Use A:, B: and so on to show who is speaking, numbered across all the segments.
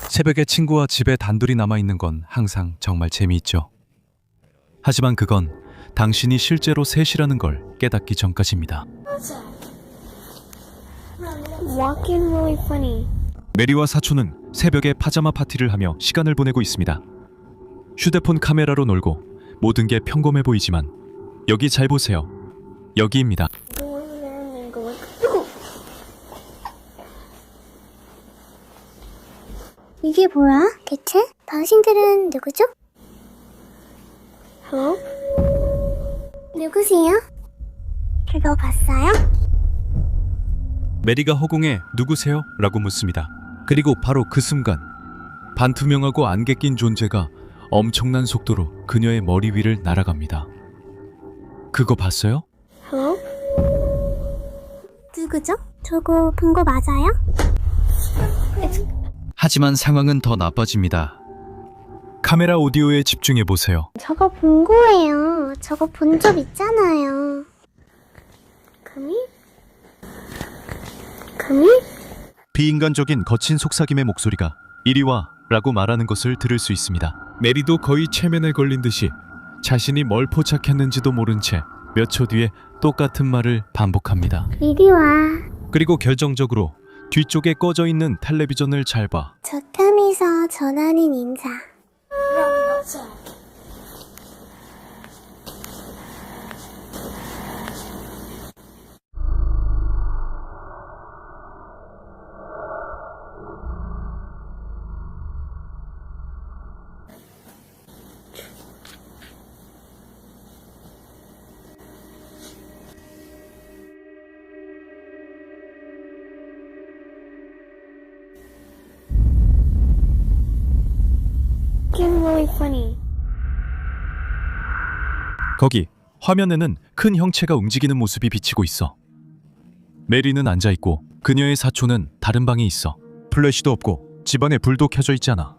A: 새벽에 친구와 집에 단둘이 남아있는 건 항상 정말 재미있죠. 하지만 그건 당신이 실제로 셋이라는 걸 깨닫기 전까지입니다.
B: Walking really funny.
A: 메리와 사촌은 새벽에 파자마 파티를 하며 시간을 보내고 있습니다. 휴대폰 카메라로 놀고 모든 게 평범해 보이지만 여기 잘 보세요. 여기입니다.
B: 이게 뭐야? 대체? 당신들은 누구죠? 누구세요? 그거 봤어요?
A: 메리가 허공에 누구세요? 라고 묻습니다. 그리고 바로 그 순간 반투명하고 안개 낀 존재가 엄청난 속도로 그녀의 머리 위를 날아갑니다. 그거 봤어요?
B: 누구죠? 저거 본 거 맞아요?
A: 하지만 상황은 더 나빠집니다. 카메라 오디오에 집중해 보세요.
B: 저거 본 거예요. 저거 본 적 있잖아요. 금이?
A: 비인간적인 거친 속삭임의 목소리가 이리 와 라고 말하는 것을 들을 수 있습니다. 메리도 거의 최면에 걸린 듯이 자신이 뭘 포착했는지도 모른 채 몇 초 뒤에 똑같은 말을 반복합니다.
B: 이리 와.
A: 그리고 결정적으로 뒤쪽에 꺼져 있는 텔레비전을 잘 봐.
B: 적함에서 전하는 인사. Really funny.
A: 거기 화면에는 큰 형체가 움직이는 모습이 비치고 있어. 메리는 앉아있고 그녀의 사촌은 다른 방에 있어. 플래시도 없고 집안에 불도 켜져 있잖아.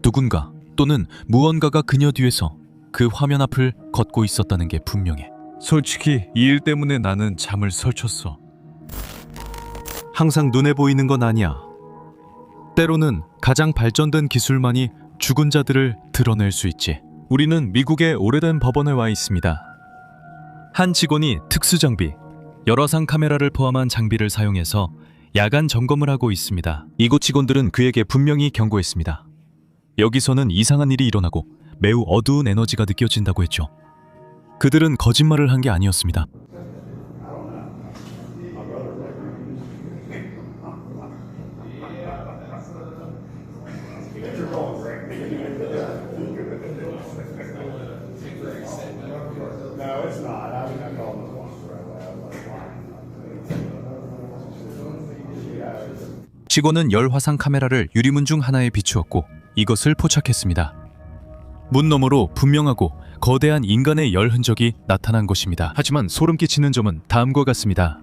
A: 누군가 또는 무언가가 그녀 뒤에서 그 화면 앞을 걷고 있었다는 게 분명해. 솔직히 이 일 때문에 나는 잠을 설쳤어. 항상 눈에 보이는 건 아니야. 때로는 가장 발전된 기술만이 죽은 자들을 드러낼 수 있지. 우리는 미국의 오래된 법원에 와 있습니다. 한 직원이 특수장비, 열화상 카메라를 포함한 장비를 사용해서 야간 점검을 하고 있습니다. 이곳 직원들은 그에게 분명히 경고했습니다. 여기서는 이상한 일이 일어나고 매우 어두운 에너지가 느껴진다고 했죠. 그들은 거짓말을 한 게 아니었습니다. 직원은 열화상 카메라를 유리문 중 하나에 비추었고 이것을 포착했습니다. 문 너머로 분명하고 거대한 인간의 열 흔적이 나타난 것입니다. 하지만 소름 끼치는 점은 다음과 같습니다.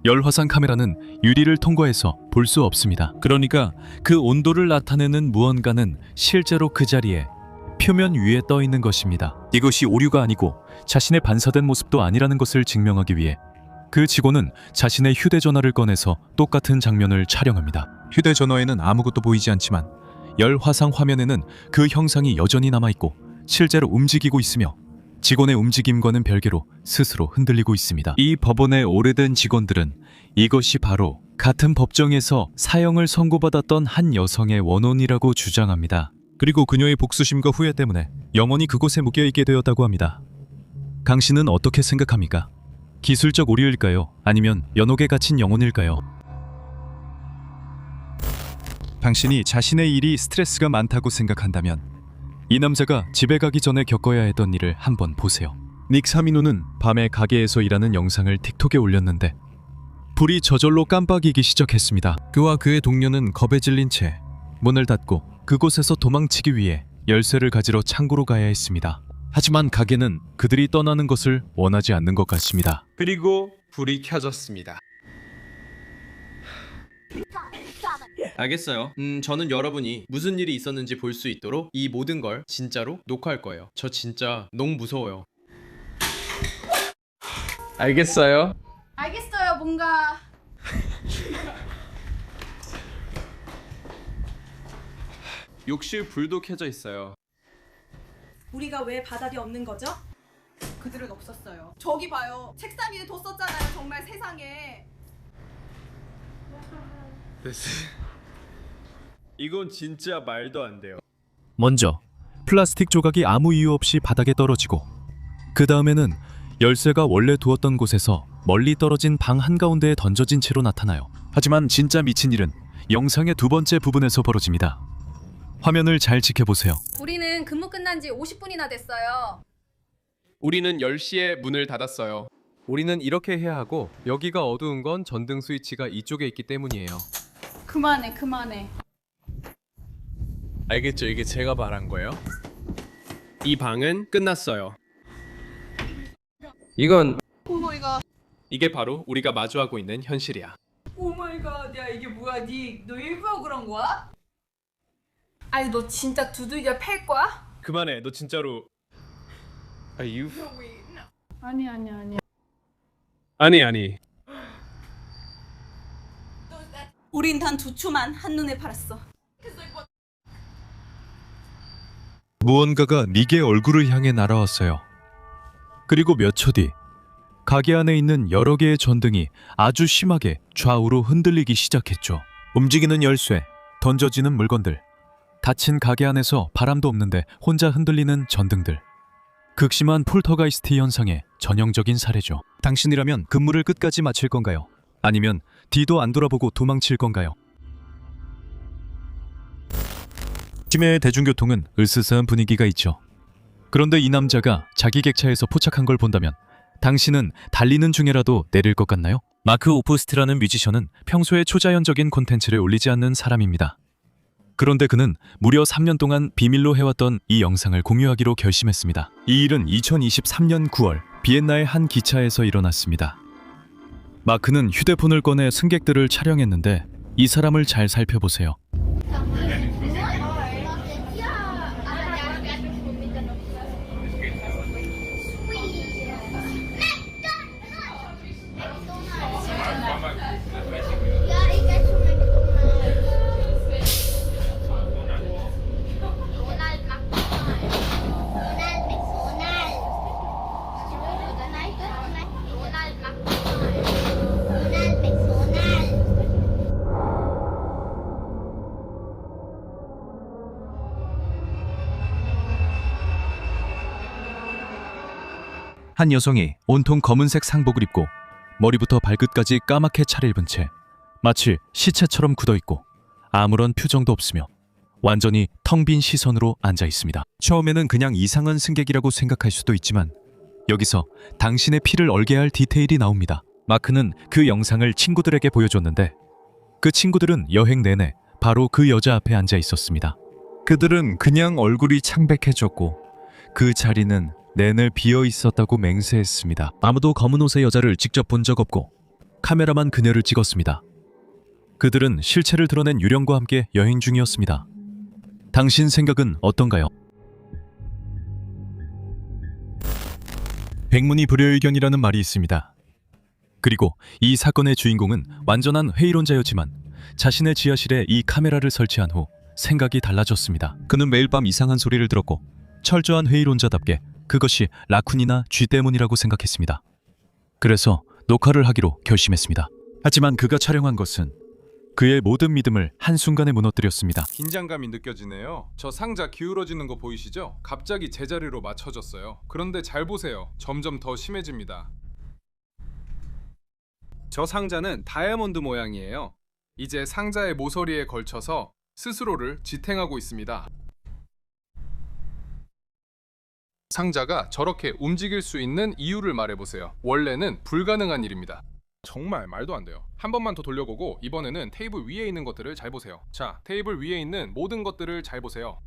A: 열화상 카메라는 유리를 통과해서 볼 수 없습니다. 그러니까 그 온도를 나타내는 무언가는 실제로 그 자리에 표면 위에 떠 있는 것입니다. 이것이 오류가 아니고 자신의 반사된 모습도 아니라는 것을 증명하기 위해 그 직원은 자신의 휴대전화를 꺼내서 똑같은 장면을 촬영합니다. 휴대전화에는 아무것도 보이지 않지만 열화상 화면에는 그 형상이 여전히 남아있고 실제로 움직이고 있으며 직원의 움직임과는 별개로 스스로 흔들리고 있습니다. 이 법원의 오래된 직원들은 이것이 바로 같은 법정에서 사형을 선고받았던 한 여성의 원혼이라고 주장합니다. 그리고 그녀의 복수심과 후회 때문에 영원히 그곳에 묶여있게 되었다고 합니다. 당신은 어떻게 생각합니까? 기술적 오류일까요? 아니면 연옥에 갇힌 영혼일까요? 당신이 자신의 일이 스트레스가 많다고 생각한다면 이 남자가 집에 가기 전에 겪어야 했던 일을 한번 보세요. 닉 사미노는 밤에 가게에서 일하는 영상을 틱톡에 올렸는데 불이 저절로 깜빡이기 시작했습니다. 그와 그의 동료는 겁에 질린 채 문을 닫고 그곳에서 도망치기 위해 열쇠를 가지러 창고로 가야 했습니다. 하지만 가게는 그들이 떠나는 것을 원하지 않는 것 같습니다.
C: 그리고 불이 켜졌습니다. 알겠어요. 저는 여러분이 무슨 일이 있었는지 볼 수 있도록 이 모든 걸 진짜로 녹화할 거예요. 저 진짜 너무 무서워요. 알겠어요.
D: 알겠어요. 뭔가
C: 욕실 불도 켜져 있어요.
D: 우리가 왜 바닥이 없는 거죠?
E: 그들은 없었어요. 저기 봐요. 책상 위에 뒀었잖아요. 정말 세상에.
C: 이건 진짜 말도 안 돼요.
A: 먼저 플라스틱 조각이 아무 이유 없이 바닥에 떨어지고 그 다음에는 열쇠가 원래 두었던 곳에서 멀리 떨어진 방 한가운데에 던져진 채로 나타나요. 하지만 진짜 미친 일은 영상의 두 번째 부분에서 벌어집니다. 화면을 잘 지켜보세요.
F: 우리는 근무 끝난 지 50분이나 됐어요.
C: 우리는 10시에 문을 닫았어요. 우리는 이렇게 해야 하고 여기가 어두운 건 전등 스위치가 이쪽에 있기 때문이에요.
E: 그만해.
C: 알겠죠? 이게 제가 말한 거예요. 이 방은 끝났어요. 이건
E: 오마이갓.
C: 이게 바로 우리가 마주하고 있는 현실이야.
E: 오마이갓. 야 이게 뭐야? 너 일부러 그런 거야? 아니 너 진짜 두들겨 팰 거야?
C: 그만해. 너 진짜로. 아니. 아니.
E: 우린 단 2초만 한눈에 팔았어.
A: 무언가가 닉의 얼굴을 향해 날아왔어요. 그리고 몇 초 뒤 가게 안에 있는 여러 개의 전등이 아주 심하게 좌우로 흔들리기 시작했죠. 움직이는 열쇠, 던져지는 물건들, 닫힌 가게 안에서 바람도 없는데 혼자 흔들리는 전등들. 극심한 폴터가이스트 현상의 전형적인 사례죠. 당신이라면 근무를 끝까지 마칠 건가요? 아니면 뒤도 안 돌아보고 도망칠 건가요? 팀의 대중교통은 으스스한 분위기가 있죠. 그런데 이 남자가 자기 객차에서 포착한 걸 본다면 당신은 달리는 중에라도 내릴 것 같나요? 마크 오프스트라는 뮤지션은 평소에 초자연적인 콘텐츠를 올리지 않는 사람입니다. 그런데 그는 무려 3년 동안 비밀로 해왔던 이 영상을 공유하기로 결심했습니다. 이 일은 2023년 9월 비엔나의 한 기차에서 일어났습니다. 마크는 휴대폰을 꺼내 승객들을 촬영했는데 이 사람을 잘 살펴보세요. 한 여성이 온통 검은색 상복을 입고 머리부터 발끝까지 까맣게 차려입은 채 마치 시체처럼 굳어있고 아무런 표정도 없으며 완전히 텅 빈 시선으로 앉아 있습니다. 처음에는 그냥 이상한 승객이라고 생각할 수도 있지만 여기서 당신의 피를 얼게 할 디테일이 나옵니다. 마크는 그 영상을 친구들에게 보여줬는데 그 친구들은 여행 내내 바로 그 여자 앞에 앉아 있었습니다. 그들은 그냥 얼굴이 창백해졌고 그 자리는 내내 비어 있었다고 맹세했습니다. 아무도 검은 옷의 여자를 직접 본 적 없고 카메라만 그녀를 찍었습니다. 그들은 실체를 드러낸 유령과 함께 여행 중이었습니다. 당신 생각은 어떤가요? 백문이 불여일견이라는 말이 있습니다. 그리고 이 사건의 주인공은 완전한 회의론자였지만 자신의 지하실에 이 카메라를 설치한 후 생각이 달라졌습니다. 그는 매일 밤 이상한 소리를 들었고 철저한 회의론자답게 그것이 라쿤이나 쥐 때문이라고 생각했습니다. 그래서 녹화를 하기로 결심했습니다. 하지만 그가 촬영한 것은 그의 모든 믿음을 한순간에 무너뜨렸습니다.
G: 긴장감이 느껴지네요. 저 상자 기울어지는 거 보이시죠? 갑자기 제자리로 맞춰졌어요. 그런데 잘 보세요. 점점 더 심해집니다. 저 상자는 다이아몬드 모양이에요. 이제 상자의 모서리에 걸쳐서 스스로를 지탱하고 있습니다. 상자가 저렇게 움직일 수 있는 이유를 말해보세요. 원래는 불가능한 일입니다. 정말 말도 안 돼요. 한 번만 더 돌려보고 이번에는 테이블 위에 있는 것들을 잘 보세요. 자, 테이블 위에 있는 모든 것들을 잘 보세요.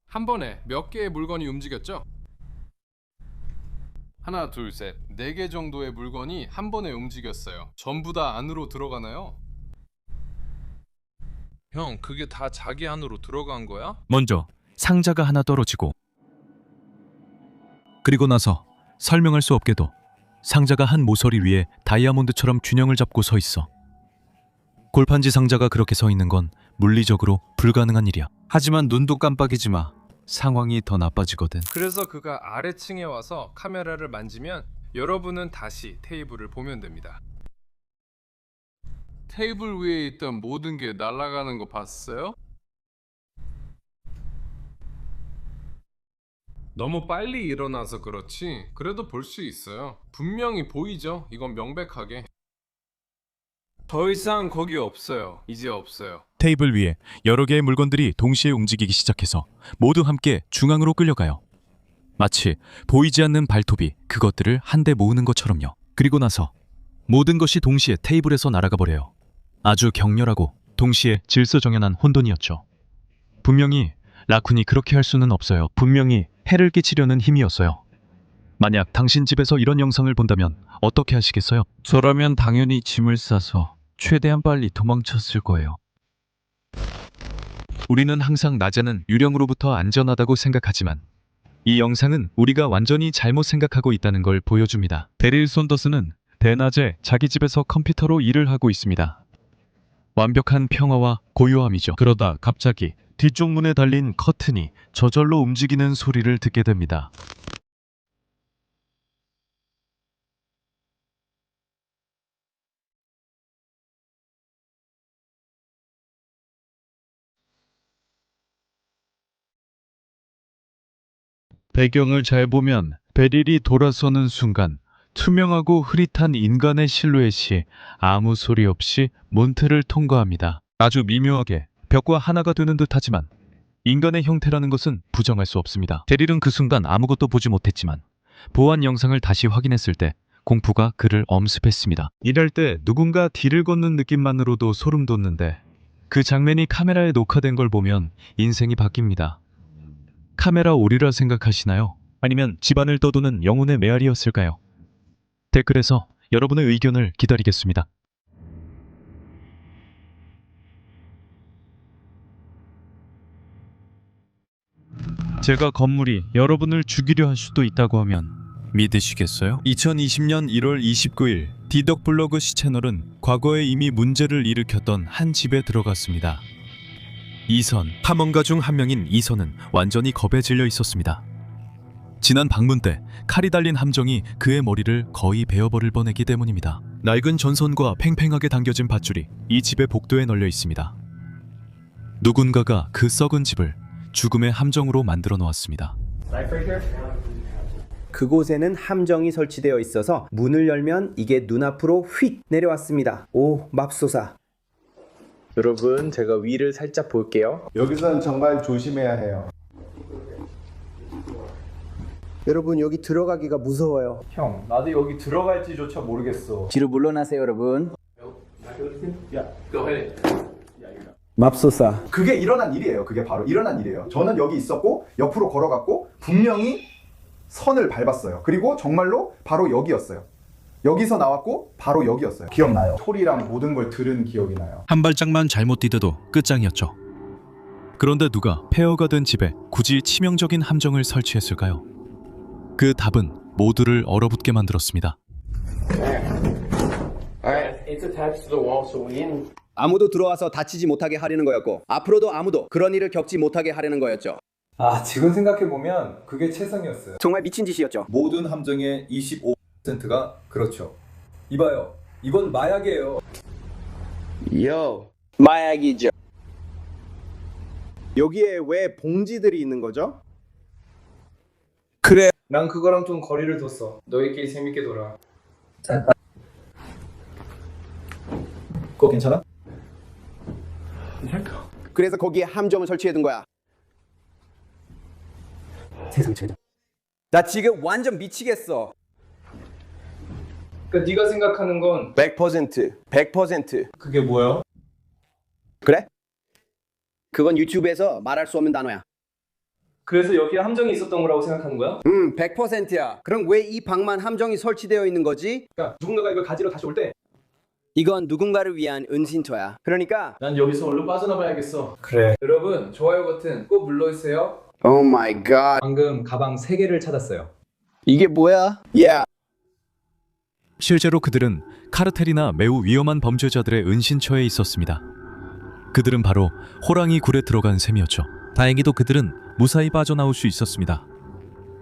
G: 한 번에 몇 개의 물건이 움직였죠? 하나, 둘, 셋, 4개 정도의 물건이 한 번에 움직였어요. 전부 다 안으로 들어가나요? 형, 그게 다 자기 안으로 들어간 거야?
A: 먼저 상자가 하나 떨어지고 그리고 나서 설명할 수 없게도 상자가 한 모서리 위에 다이아몬드처럼 균형을 잡고 서 있어. 골판지 상자가 그렇게 서 있는 건 물리적으로 불가능한 일이야. 하지만 눈도 깜빡이지 마. 상황이 더 나빠지거든.
G: 그래서 그가 아래층에 와서 카메라를 만지면 여러분은 다시 테이블을 보면 됩니다. 테이블 위에 있던 모든 게 날아가는 거 봤어요? 너무 빨리 일어나서 그렇지 그래도 볼 수 있어요. 분명히 보이죠? 이건 명백하게. 더 이상 거기 없어요. 이제 없어요.
A: 테이블 위에 여러 개의 물건들이 동시에 움직이기 시작해서 모두 함께 중앙으로 끌려가요. 마치 보이지 않는 발톱이 그것들을 한데 모으는 것처럼요. 그리고 나서 모든 것이 동시에 테이블에서 날아가 버려요. 아주 격렬하고 동시에 질서정연한 혼돈이었죠. 분명히 라쿤이 그렇게 할 수는 없어요. 분명히 해를 끼치려는 힘이었어요. 만약 당신 집에서 이런 영상을 본다면 어떻게 하시겠어요? 저라면 당연히 짐을 싸서 최대한 빨리 도망쳤을 거예요. 우리는 항상 낮에는 유령으로부터 안전하다고 생각하지만 이 영상은 우리가 완전히 잘못 생각하고 있다는 걸 보여줍니다. 데릴 손더스는 대낮에 자기 집에서 컴퓨터로 일을 하고 있습니다. 완벽한 평화와 고요함이죠. 그러다 갑자기 뒤쪽 문에 달린 커튼이 저절로 움직이는 소리를 듣게 됩니다. 배경을 잘 보면 베릴이 돌아서는 순간 투명하고 흐릿한 인간의 실루엣이 아무 소리 없이 몬트를 통과합니다. 아주 미묘하게 벽과 하나가 되는 듯하지만 인간의 형태라는 것은 부정할 수 없습니다. 베릴은 그 순간 아무것도 보지 못했지만 보안 영상을 다시 확인했을 때 공포가 그를 엄습했습니다. 이럴 때 누군가 뒤를 걷는 느낌만으로도 소름 돋는데 그 장면이 카메라에 녹화된 걸 보면 인생이 바뀝니다. 카메라 오류라 생각하시나요? 아니면 집안을 떠도는 영혼의 메아리였을까요? 댓글에서 여러분의 의견을 기다리겠습니다. 제가 건물이 여러분을 죽이려 할 수도 있다고 하면 믿으시겠어요? 2020년 1월 29일 디덕블로그 시채널은 과거에 이미 문제를 일으켰던 한 집에 들어갔습니다. 이선, 탐험가 중 한 명인 이선은 완전히 겁에 질려 있었습니다. 지난 방문 때 칼이 달린 함정이 그의 머리를 거의 베어버릴 뻔했기 때문입니다. 낡은 전선과 팽팽하게 당겨진 밧줄이 이 집의 복도에 널려 있습니다. 누군가가 그 썩은 집을 죽음의 함정으로 만들어 놓았습니다.
H: 그곳에는 함정이 설치되어 있어서 문을 열면 이게 눈앞으로 휙 내려왔습니다. 오, 맙소사. 여러분, 제가 위를 살짝 볼게요.
I: 여기서는 정말 조심해야 해요.
H: 여러분, 여기 들어가기가 무서워요.
J: 형, 나도 여기 들어갈지조차 모르겠어.
H: 뒤로 물러나세요, 여러분. 맙소사.
I: 그게 일어난 일이에요. 그게 바로 일어난 일이에요. 저는 여기 있었고 옆으로 걸어갔고 분명히 선을 밟았어요. 그리고 정말로 바로 여기였어요. 여기서 나왔고 바로 여기였어요. 기억나요. 소리랑 모든 걸 들은 기억이 나요.
A: 한 발짝만 잘못 디뎌도 끝장이었죠. 그런데 누가 폐허가 된 집에 굳이 치명적인 함정을 설치했을까요? 그 답은 모두를 얼어붙게 만들었습니다.
H: 아무도 들어와서 다치지 못하게 하려는 거였고 앞으로도 아무도 그런 일을 겪지 못하게 하려는 거였죠.
J: 아, 지금 생각해보면 그게 최선이었어요.
H: 정말 미친 짓이었죠.
J: 모든 함정의 25%가 그렇죠. 이봐요, 이건 마약이에요.
H: 마약이죠. 여기에 왜 봉지들이 있는 거죠?
J: 그래, 난 그거랑 좀 거리를 뒀어. 너희끼리 재밌게 놀아. 그거 괜찮아?
H: 그래서 거기에 함정을 설치해둔 거야. 세상 최저. 나 지금 완전 미치겠어.
J: 그러니까 네가 생각하는 건
H: 100%.
J: 그게 뭐야?
H: 그래? 그건 유튜브에서 말할 수 없는 단어야.
J: 그래서 여기에 함정이 있었던 거라고 생각하는 거야?
H: 100%야. 그럼 왜 이 방만 함정이 설치되어 있는 거지?
J: 그러니까 누군가가 이걸 가지러 다시 올 때
H: 이건 누군가를 위한 은신처야. 그러니까
J: 난 여기서 얼른 빠져나가야겠어. 그래. 여러분, 좋아요 버튼 꼭 눌러주세요.
H: 오 마이 갓.
J: 방금 가방 3개를 찾았어요.
H: 이게 뭐야? 야.
A: 실제로 그들은 카르텔이나 매우 위험한 범죄자들의 은신처에 있었습니다. 그들은 바로 호랑이 굴에 들어간 셈이었죠. 다행히도 그들은 무사히 빠져나올 수 있었습니다.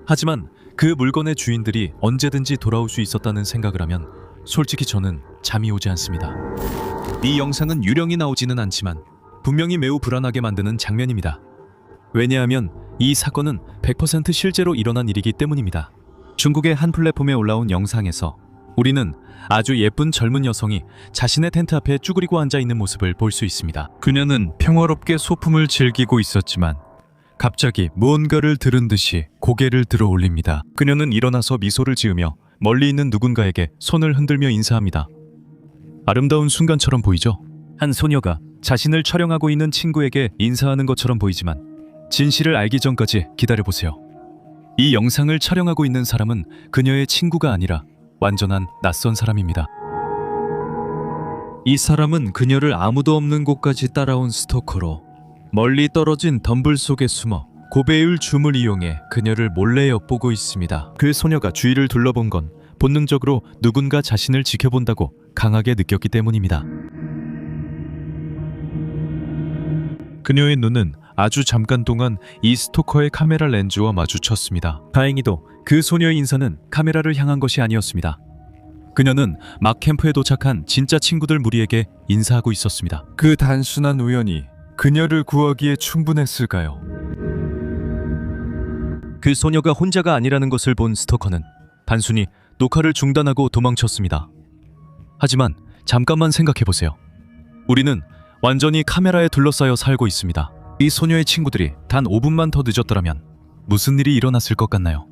A: 하지만 그 물건의 주인들이 언제든지 돌아올 수 있었다는 생각을 하면 솔직히 저는 잠이 오지 않습니다. 이 영상은 유령이 나오지는 않지만 분명히 매우 불안하게 만드는 장면입니다. 왜냐하면 이 사건은 100% 실제로 일어난 일이기 때문입니다. 중국의 한 플랫폼에 올라온 영상에서 우리는 아주 예쁜 젊은 여성이 자신의 텐트 앞에 쭈그리고 앉아있는 모습을 볼 수 있습니다. 그녀는 평화롭게 소품을 즐기고 있었지만 갑자기 무언가를 들은 듯이 고개를 들어 올립니다. 그녀는 일어나서 미소를 지으며 멀리 있는 누군가에게 손을 흔들며 인사합니다. 아름다운 순간처럼 보이죠? 한 소녀가 자신을 촬영하고 있는 친구에게 인사하는 것처럼 보이지만 진실을 알기 전까지 기다려보세요. 이 영상을 촬영하고 있는 사람은 그녀의 친구가 아니라 완전한 낯선 사람입니다. 이 사람은 그녀를 아무도 없는 곳까지 따라온 스토커로 멀리 떨어진 덤불 속에 숨어 고배율 줌을 이용해 그녀를 몰래 엿보고 있습니다. 그 소녀가 주위를 둘러본 건 본능적으로 누군가 자신을 지켜본다고 강하게 느꼈기 때문입니다. 그녀의 눈은 아주 잠깐 동안 이 스토커의 카메라 렌즈와 마주쳤습니다. 다행히도 그 소녀의 인사는 카메라를 향한 것이 아니었습니다. 그녀는 막 캠프에 도착한 진짜 친구들 무리에게 인사하고 있었습니다. 그 단순한 우연이 그녀를 구하기에 충분했을까요? 그 소녀가 혼자가 아니라는 것을 본 스토커는 단순히 녹화를 중단하고 도망쳤습니다. 하지만 잠깐만 생각해보세요. 우리는 완전히 카메라에 둘러싸여 살고 있습니다. 이 소녀의 친구들이 단 5분만 더 늦었더라면 무슨 일이 일어났을 것 같나요?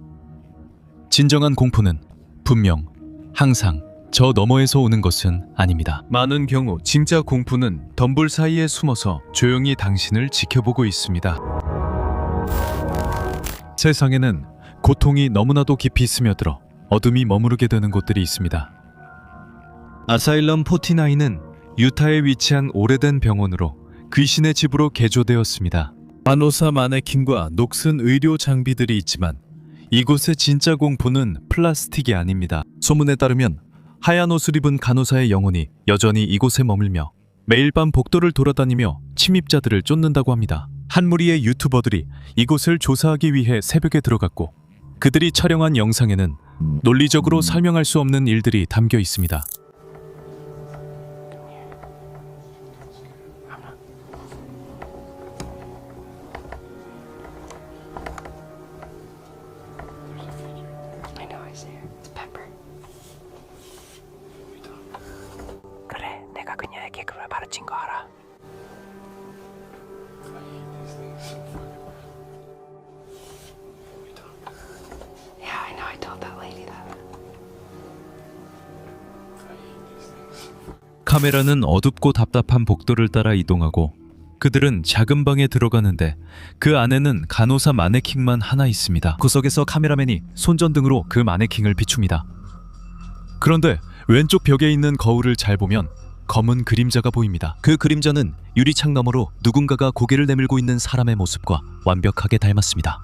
A: 진정한 공포는 분명 항상 저 너머에서 오는 것은 아닙니다. 많은 경우 진짜 공포는 덤불 사이에 숨어서 조용히 당신을 지켜보고 있습니다. 세상에는 고통이 너무나도 깊이 스며들어 어둠이 머무르게 되는 곳들이 있습니다. 아사일럼 49은 유타에 위치한 오래된 병원으로 귀신의 집으로 개조되었습니다. 간호사 마네킹과 녹슨 의료 장비들이 있지만 이곳의 진짜 공포는 플라스틱이 아닙니다. 소문에 따르면 하얀 옷을 입은 간호사의 영혼이 여전히 이곳에 머물며 매일 밤 복도를 돌아다니며 침입자들을 쫓는다고 합니다. 한 무리의 유튜버들이 이곳을 조사하기 위해 새벽에 들어갔고 그들이 촬영한 영상에는 논리적으로 설명할 수 없는 일들이 담겨 있습니다.
K: 그래, 내가 그녀에게 그걸 가르친 거 알아. Yeah, I know. I told that lady that.
A: 카메라는 어둡고 답답한 복도를 따라 이동하고 그들은 작은 방에 들어가는데 그 안에는 간호사 마네킹만 하나 있습니다. 구석에서 카메라맨이 손전등으로 그 마네킹을 비춥니다. 그런데 왼쪽 벽에 있는 거울을 잘 보면 검은 그림자가 보입니다. 그 그림자는 유리창 너머로 누군가가 고개를 내밀고 있는 사람의 모습과 완벽하게 닮았습니다.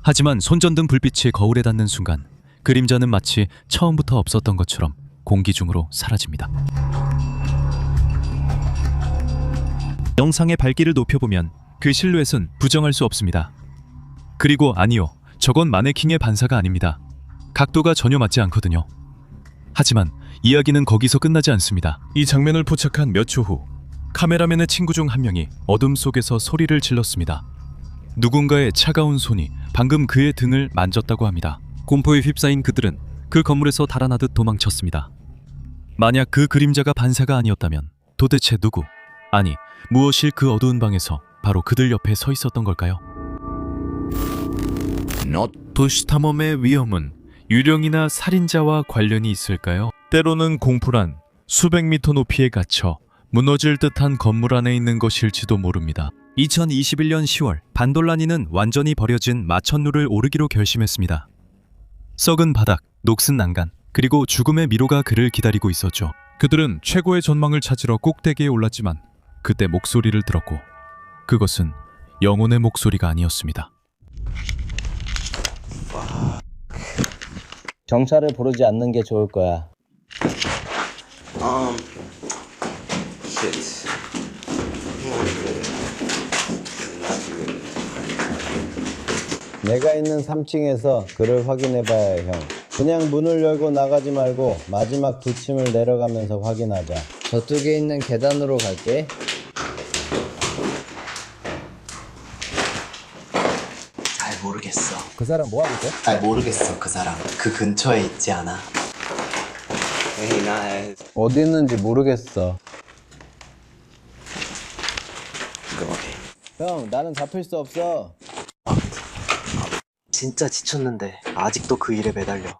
A: 하지만 손전등 불빛이 거울에 닿는 순간 그림자는 마치 처음부터 없었던 것처럼 공기 중으로 사라집니다. 영상의 밝기를 높여보면 그 실루엣은 부정할 수 없습니다. 그리고 아니요, 저건 마네킹의 반사가 아닙니다. 각도가 전혀 맞지 않거든요. 하지만 이야기는 거기서 끝나지 않습니다. 이 장면을 포착한 몇 초 후 카메라맨의 친구 중 한 명이 어둠 속에서 소리를 질렀습니다. 누군가의 차가운 손이 방금 그의 등을 만졌다고 합니다. 공포에 휩싸인 그들은 그 건물에서 달아나듯 도망쳤습니다. 만약 그 그림자가 반사가 아니었다면 도대체 누구, 아니 무엇이 그 어두운 방에서 바로 그들 옆에 서 있었던 걸까요? 도시탐험의 위험은 유령이나 살인자와 관련이 있을까요? 때로는 공포란 수백 미터 높이에 갇혀 무너질 듯한 건물 안에 있는 것일지도 모릅니다. 2021년 10월 반돌라니는 완전히 버려진 마천루를 오르기로 결심했습니다. 썩은 바닥, 녹슨 난간, 그리고 죽음의 미로가 그를 기다리고 있었죠. 그들은 최고의 전망을 찾으러 꼭대기에 올랐지만 그때 목소리를 들었고 그것은 영혼의 목소리가 아니었습니다.
L: 경찰을 부르지 않는 게 좋을 거야.
M: Shit.
L: 내가 있는 3층에서 그를 확인해봐야 해, 형. 그냥 문을 열고 나가지 말고 마지막 2층을 내려가면서 확인하자. 저쪽에 있는 계단으로 갈게.
K: 잘 모르겠어.
L: 그 사람 뭐 하고 있어?
K: 잘 모르겠어. 그 사람 그 근처에 있지 않아? 에이 나
L: 어디 있는지 모르겠어. 형, 나는 잡힐 수 없어.
K: 진짜 지쳤는데 아직도 그 일에 매달려.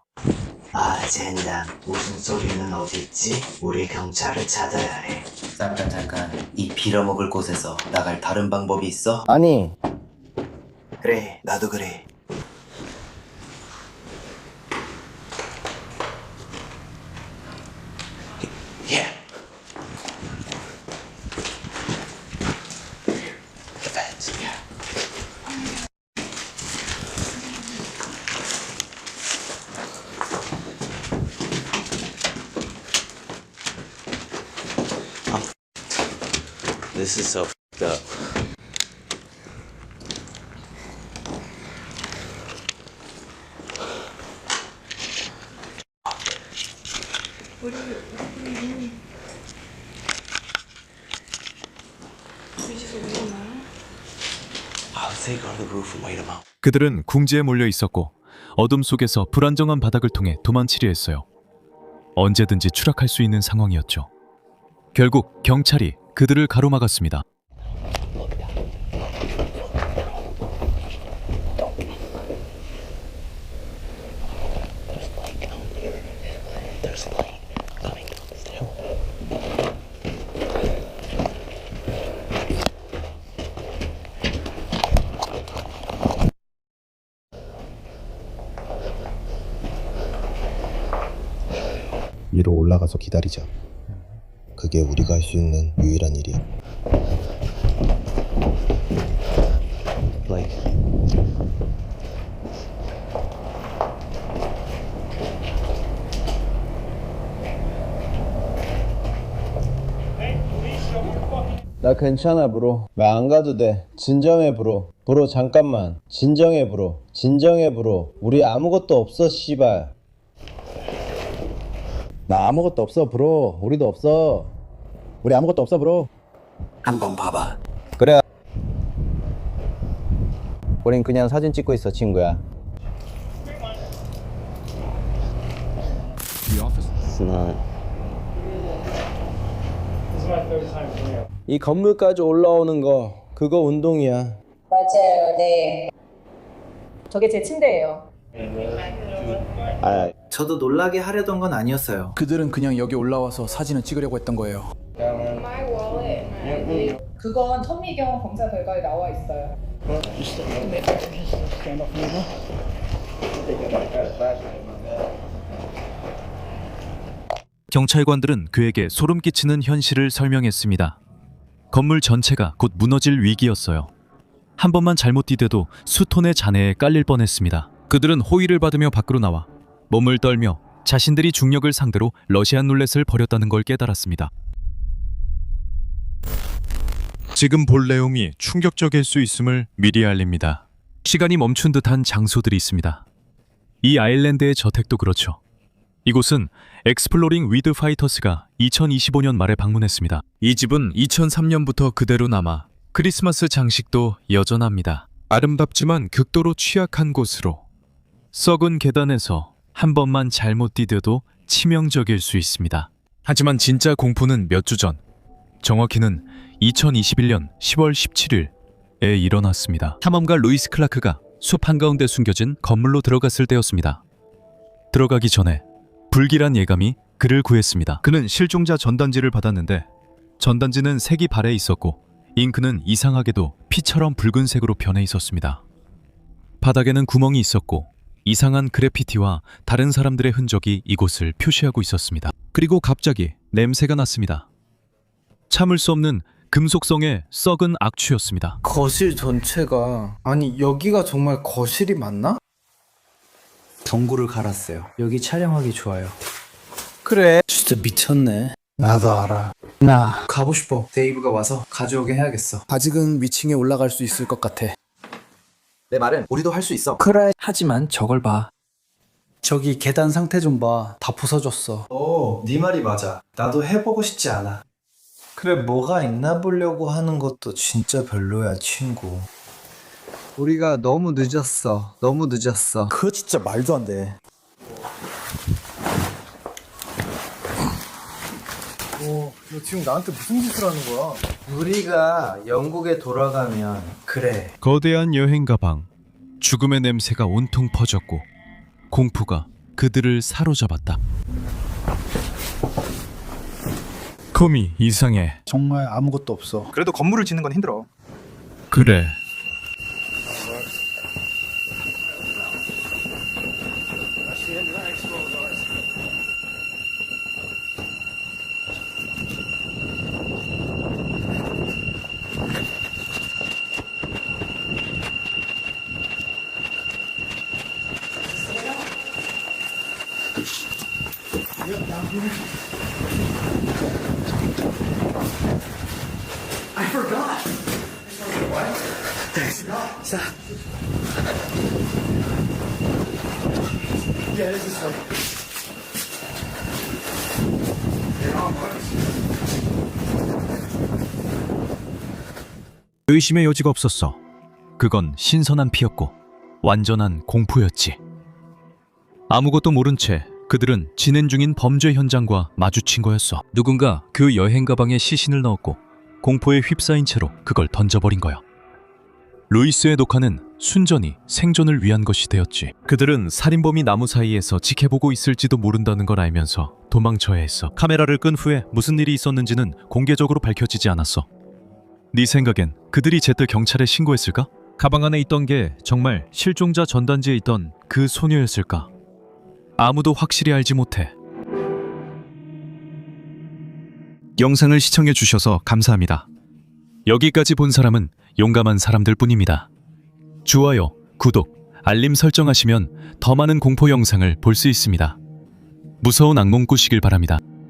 K: 아 젠장. 웃음소리는 어디 있지? 우리 경찰을 찾아야 해. 잠깐. 이 빌어먹을 곳에서 나갈 다른 방법이 있어?
L: 아니,
K: 그래 나도 그래. 예. This is so f***ed up. I'll take her on the roof and wait him out.
A: 그들은 궁지에 몰려 있었고 어둠 속에서 불안정한 바닥을 통해 도망치려 했어요. 언제든지 추락할 수 있는 상황이었죠. 결국 경찰이 그들을 가로막았습니다.
M: 위로 올라가서 기다리자. 그게 우리가 할 수 있는 유일한 일이야.
L: 나 괜찮아, 브로. 왜 안 가도 돼? 진정해, 브로. 브로, 잠깐만. 진정해, 브로. 진정해, 브로. 우리 아무것도 없어, 씨발. 나 아무것도 없어, 브로. 우리도 없어. 우리 아무것도 없어, 브로.
K: 한번 봐봐.
L: 그래. 우린 그냥 사진 찍고 있어, 친구야. 이 건물까지 올라오는 거, 그거 운동이야.
D: 맞아요. 네. 저게 제 침대예요.
K: 저도 놀라게 하려던 건 아니었어요.
N: 그들은 그냥 여기 올라와서 사진을 찍으려고 했던 거예요.
D: 그건 천미경 검사 결과에 나와 있어요.
A: 경찰관들은 그에게 소름 끼치는 현실을 설명했습니다. 건물 전체가 곧 무너질 위기였어요. 한 번만 잘못 디뎌도 수톤의 잔해에 깔릴 뻔했습니다. 그들은 호의를 받으며 밖으로 나와 몸을 떨며 자신들이 중력을 상대로 러시안 룰렛을 벌였다는 걸 깨달았습니다. 지금 볼 내용이 충격적일 수 있음을 미리 알립니다. 시간이 멈춘 듯한 장소들이 있습니다. 이 아일랜드의 저택도 그렇죠. 이곳은 엑스플로링 위드 파이터스가 2025년 말에 방문했습니다. 이 집은 2003년부터 그대로 남아 크리스마스 장식도 여전합니다. 아름답지만 극도로 취약한 곳으로 썩은 계단에서 한 번만 잘못 디뎌도 치명적일 수 있습니다. 하지만 진짜 공포는 몇 주 전, 정확히는 2021년 10월 17일에 일어났습니다. 탐험가 루이스 클라크가 숲 한가운데 숨겨진 건물로 들어갔을 때였습니다. 들어가기 전에 불길한 예감이 그를 구했습니다. 그는 실종자 전단지를 받았는데 전단지는 색이 발해 있었고 잉크는 이상하게도 피처럼 붉은색으로 변해 있었습니다. 바닥에는 구멍이 있었고 이상한 그래피티와 다른 사람들의 흔적이 이곳을 표시하고 있었습니다. 그리고 갑자기 냄새가 났습니다. 참을 수 없는 금속성의 썩은 악취였습니다.
N: 거실 전체가... 아니, 여기가 정말 거실이 맞나?
K: 전구를 갈았어요. 여기 촬영하기 좋아요.
N: 그래, 진짜 미쳤네. 나도 알아. 나 가고 싶어.
K: 데이브가 와서 가져오게 해야겠어.
N: 아직은 위층에 올라갈 수 있을 것 같아.
O: 내 말은 우리도 할 수 있어.
N: 그래. 하지만 저걸 봐. 저기 계단 상태 좀 봐. 다 부서졌어.
L: 네 말이 맞아. 나도 해보고 싶지 않아. 그래, 뭐가 있나 보려고 하는 것도 진짜 별로야, 친구. 우리가 너무 늦었어. 너무 늦었어.
N: 그거 진짜 말도 안 돼.
L: 너 지금 나한테 무슨 짓을 하는 거야? 우리가 영국에 돌아가면 그래.
A: 거대한 여행 가방. 죽음의 냄새가 온통 퍼졌고 공포가 그들을 사로잡았다. 콤이 이상해.
N: 정말 아무것도 없어.
I: 그래도 건물을 짓는 건 힘들어.
A: 그래.
O: I forgot. What? Thanks. Yeah, this is so.
A: 의심의 여지가 없었어. 그건 신선한 피였고 완전한 공포였지. 아무것도 모른 채 그들은 진행 중인 범죄 현장과 마주친 거였어. 누군가 그 여행 가방에 시신을 넣었고 공포에 휩싸인 채로 그걸 던져버린 거야. 루이스의 녹화는 순전히 생존을 위한 것이 되었지. 그들은 살인범이 나무 사이에서 지켜보고 있을지도 모른다는 걸 알면서 도망쳐야 했어. 카메라를 끈 후에 무슨 일이 있었는지는 공개적으로 밝혀지지 않았어. 네 생각엔 그들이 제때 경찰에 신고했을까? 가방 안에 있던 게 정말 실종자 전단지에 있던 그 소녀였을까? 아무도 확실히 알지 못해. 영상을 시청해 주셔서 감사합니다. 여기까지 본 사람은 용감한 사람들 뿐입니다. 좋아요, 구독, 알림 설정하시면 더 많은 공포 영상을 볼 수 있습니다. 무서운 악몽 꾸시길 바랍니다.